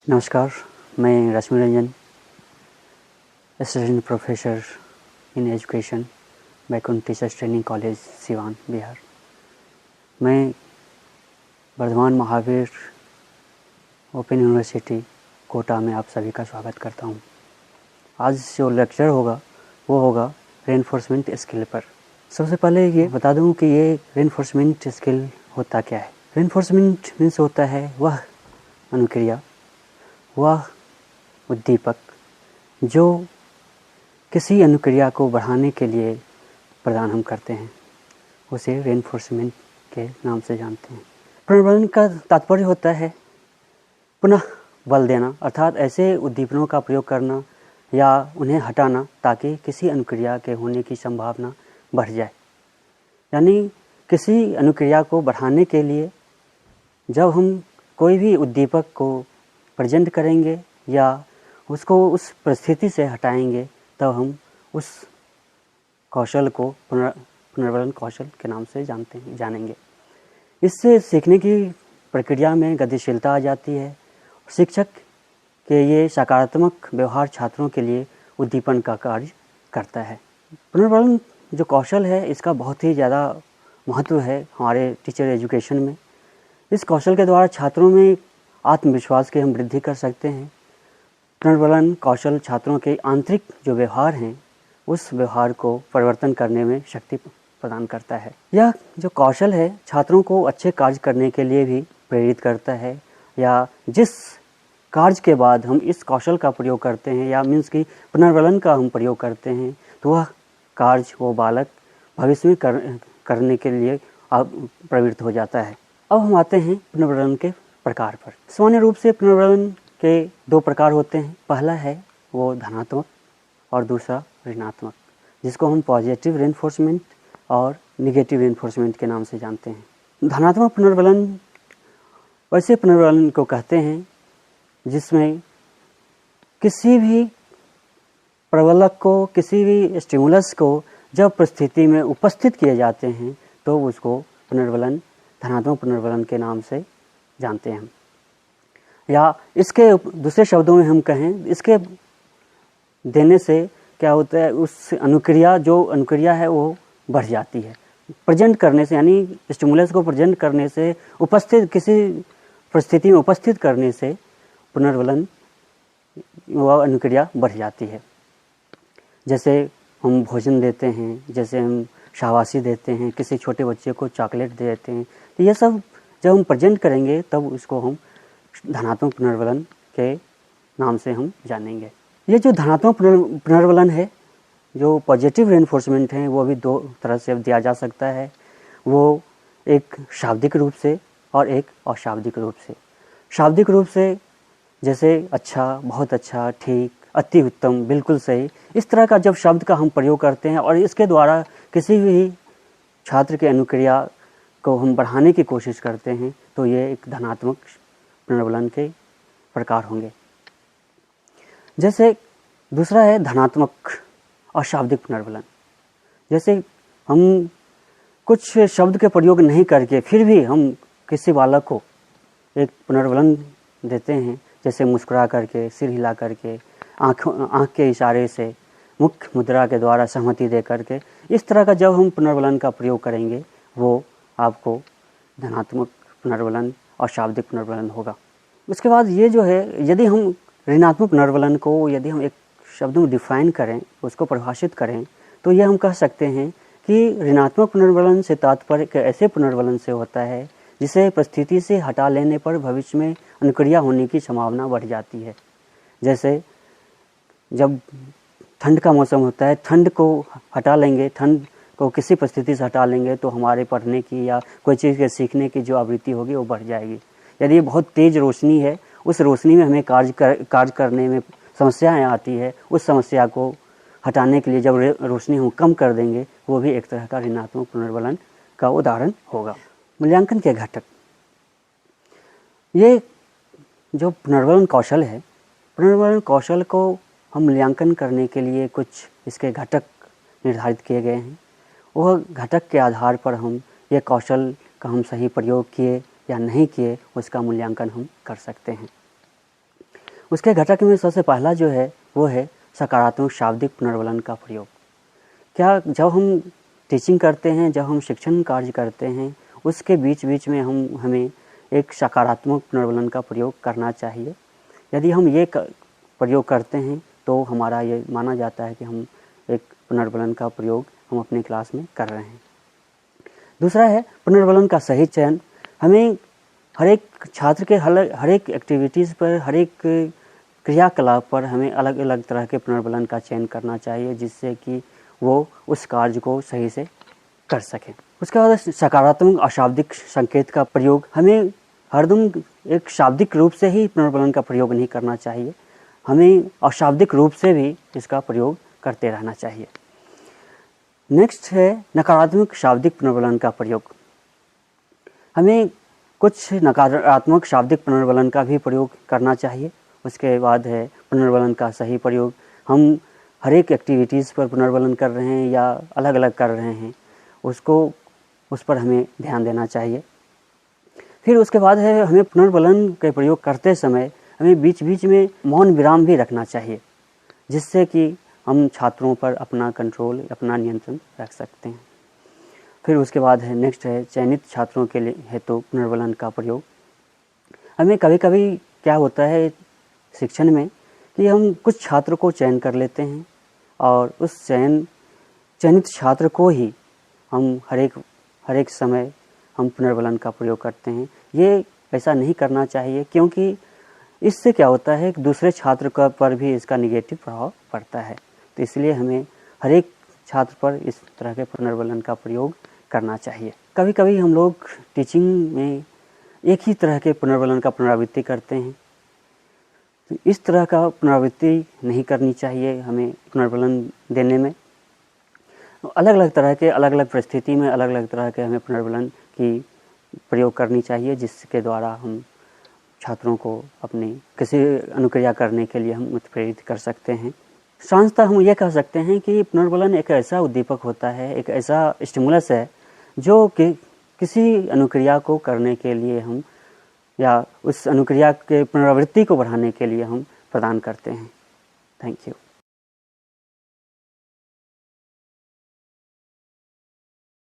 नमस्कार, मैं Rashmi Ranjan, assistant professor in education, Baikunth teachers training college, Siwan, Bihar. मैं वर्धमान महावीर ओपन यूनिवर्सिटी कोटा में आप सभी का स्वागत करता हूं। आज जो लेक्चर होगा वो होगा रेनफोर्समेंट स्किल पर। सबसे पहले ये बता दूं कि ये रेनफोर्समेंट स्किल होता क्या है। रेनफोर्समेंट मीन्स होता है वह अनुक्रिया, वह उद्दीपक जो किसी अनुक्रिया को बढ़ाने के लिए प्रदान हम करते हैं, उसे रेनफोर्समेंट के नाम से जानते हैं। पुनर्बलन का तात्पर्य होता है पुनः बल देना, अर्थात ऐसे उद्दीपनों का प्रयोग करना या उन्हें हटाना ताकि किसी अनुक्रिया के होने की संभावना बढ़ जाए। यानी किसी अनुक्रिया को बढ़ाने के लिए जब हम कोई भी उद्दीपक को प्रेजेंट करेंगे या उसको उस परिस्थिति से हटाएंगे, तब हम उस कौशल को पुनर्बलन कौशल के नाम से जानेंगे। इससे सीखने की प्रक्रिया में गतिशीलता आ जाती है। शिक्षक के ये सकारात्मक व्यवहार छात्रों के लिए उद्दीपन का कार्य करता है। पुनर्बलन जो कौशल है, इसका बहुत ही ज़्यादा महत्व है हमारे टीचर एजुकेशन में। इस कौशल के द्वारा छात्रों में आत्मविश्वास की हम वृद्धि कर सकते हैं। पुनर्बलन कौशल छात्रों के आंतरिक जो व्यवहार हैं, उस व्यवहार को परिवर्तन करने में शक्ति प्रदान करता है। यह जो कौशल है छात्रों को अच्छे कार्य करने के लिए भी प्रेरित करता है, या जिस कार्य के बाद हम इस कौशल का प्रयोग करते हैं या मीन्स कि पुनर्बलन का हम प्रयोग करते हैं, तो वह कार्य वो बालक भविष्य में करने के लिए प्रवृत्त हो जाता है। अब हम आते हैं पुनर्बलन के प्रकार पर। सामान्य रूप से पुनर्बलन के दो प्रकार होते हैं। पहला है वो धनात्मक और दूसरा ऋणात्मक, जिसको हम पॉजिटिव रेनफोर्समेंट और निगेटिव रेनफोर्समेंट के नाम से जानते हैं। धनात्मक पुनर्बलन वैसे पुनर्बलन को कहते हैं जिसमें किसी भी प्रबलक को, किसी भी स्टिमुलस को जब परिस्थिति में उपस्थित किए जाते हैं तो उसको पुनर्बलन, धनात्मक पुनर्बलन के नाम से जानते हैं हम। या इसके दूसरे शब्दों में हम कहें, इसके देने से क्या होता है, उस अनुक्रिया, जो अनुक्रिया है वो बढ़ जाती है। प्रेजेंट करने से, यानी स्टिमुलस को प्रेजेंट करने से, उपस्थित किसी परिस्थिति में उपस्थित करने से पुनर्बलन, वह अनुक्रिया बढ़ जाती है। जैसे हम भोजन देते हैं, जैसे हम शाबाशी देते हैं, किसी छोटे बच्चे को चॉकलेट देते हैं, तो ये सब जब हम प्रेजेंट करेंगे तब उसको हम धनात्मक पुनर्बलन के नाम से हम जानेंगे। ये जो धनात्मक पुनर्बलन है, जो पॉजिटिव रेनफोर्समेंट है, वो भी दो तरह से दिया जा सकता है। वो एक शाब्दिक रूप से और एक अशाब्दिक रूप से। शाब्दिक रूप से जैसे अच्छा, बहुत अच्छा, ठीक, अति उत्तम, बिल्कुल सही, इस तरह का जब शब्द का हम प्रयोग करते हैं और इसके द्वारा किसी भी छात्र की अनुक्रिया को हम बढ़ाने की कोशिश करते हैं, तो ये एक धनात्मक पुनर्बलन के प्रकार होंगे। जैसे दूसरा है धनात्मक अशाब्दिक पुनर्बलन। जैसे हम कुछ शब्द के प्रयोग नहीं करके फिर भी हम किसी बालक को एक पुनर्बलन देते हैं, जैसे मुस्कुरा करके, सिर हिला करके, आँख के इशारे से, मुख्य मुद्रा के द्वारा सहमति दे करके, इस तरह का जब हम पुनर्बलन का प्रयोग करेंगे, वो आपको धनात्मक पुनर्बलन और शाब्दिक पुनर्बलन होगा। उसके बाद ये जो है, यदि हम ऋणात्मक पुनर्बलन को यदि हम एक शब्द में डिफाइन करें, उसको परिभाषित करें, तो ये हम कह सकते हैं कि ऋणात्मक पुनर्बलन से तात्पर्य ऐसे पुनर्बलन से होता है जिसे परिस्थिति से हटा लेने पर भविष्य में अनुक्रिया होने की संभावना बढ़ जाती है। जैसे जब ठंड का मौसम होता है, ठंड को हटा लेंगे, ठंड को किसी परिस्थिति से हटा लेंगे तो हमारे पढ़ने की या कोई चीज़ के सीखने की जो आवृत्ति होगी वो बढ़ जाएगी। यदि बहुत तेज़ रोशनी है, उस रोशनी में हमें कार्य करने में समस्याएं आती है, उस समस्या को हटाने के लिए जब रोशनी हम कम कर देंगे, वो भी एक तरह का ऋणात्मक पुनर्बलन का उदाहरण होगा। मूल्यांकन के घटक, ये जो पुनर्बलन कौशल है, पुनर्बलन कौशल को हम मूल्यांकन करने के लिए कुछ इसके घटक निर्धारित किए गए हैं। वह घटक के आधार पर हम ये कौशल का हम सही प्रयोग किए या नहीं किए, उसका मूल्यांकन हम कर सकते हैं। उसके घटक में सबसे पहला जो है वो है सकारात्मक शाब्दिक पुनर्वलन का प्रयोग। क्या जब हम टीचिंग करते हैं, जब हम शिक्षण कार्य करते हैं, उसके बीच बीच में हमें एक सकारात्मक पुनर्वलन का प्रयोग करना चाहिए। यदि हम ये प्रयोग करते हैं तो हमारा ये माना जाता है कि हम एक पुनर्वलन का प्रयोग हम अपनी क्लास में कर रहे हैं। दूसरा है पुनर्वलन का सही चयन। हमें हर एक छात्र के हर एक एक्टिविटीज़ पर, हर एक क्रियाकलाप पर हमें अलग अलग तरह के पुनर्वलन का चयन करना चाहिए, जिससे कि वो उस कार्य को सही से कर सकें। उसके बाद सकारात्मक अशाब्दिक संकेत का प्रयोग। हमें हरदम एक शाब्दिक रूप से ही पुनर्वलन का प्रयोग नहीं करना चाहिए, हमें अशाब्दिक रूप से भी इसका प्रयोग करते रहना चाहिए। नेक्स्ट है नकारात्मक शाब्दिक पुनर्वलन का प्रयोग। हमें कुछ नकारात्मक शाब्दिक पुनर्वलन का भी प्रयोग करना चाहिए। उसके बाद है पुनर्वलन का सही प्रयोग। हम हर एक एक्टिविटीज़ पर पुनर्वलन कर रहे हैं या अलग अलग कर रहे हैं, उस पर हमें ध्यान देना चाहिए। फिर उसके बाद है हमें पुनर्वलन के प्रयोग करते समय हमें बीच बीच में मौन विराम भी रखना चाहिए, जिससे कि हम छात्रों पर अपना कंट्रोल, अपना नियंत्रण रख सकते हैं। फिर उसके बाद है नेक्स्ट है चयनित छात्रों के लिए हेतु पुनर्वलन का प्रयोग। हमें कभी कभी क्या होता है शिक्षण में कि हम कुछ छात्र को चयन कर लेते हैं और उस चयनित छात्र को ही हम हर एक समय हम पुनर्वलन का प्रयोग करते हैं। ये ऐसा नहीं करना चाहिए, क्योंकि इससे क्या होता है कि दूसरे छात्र पर भी इसका निगेटिव प्रभाव पड़ता है। तो इसलिए हमें हर एक छात्र पर इस तरह के पुनर्वलन का प्रयोग करना चाहिए। कभी कभी हम लोग टीचिंग में एक ही तरह के पुनर्वलन का पुनरावृत्ति करते हैं, तो इस तरह का पुनरावृत्ति नहीं करनी चाहिए। हमें पुनर्वलन देने में अलग अलग तरह के, अलग अलग परिस्थिति में अलग अलग तरह के हमें पुनर्वलन की प्रयोग करनी चाहिए, जिसके द्वारा हम छात्रों को अपनी किसी अनुक्रिया करने के लिए हम उत्प्रेरित कर सकते हैं। सारांशतः हम ये कह सकते हैं कि पुनर्वलन एक ऐसा उद्दीपक होता है, एक ऐसा स्टिमुलस है जो कि किसी अनुक्रिया को करने के लिए हम या उस अनुक्रिया के पुनरावृत्ति को बढ़ाने के लिए हम प्रदान करते हैं। Thank you.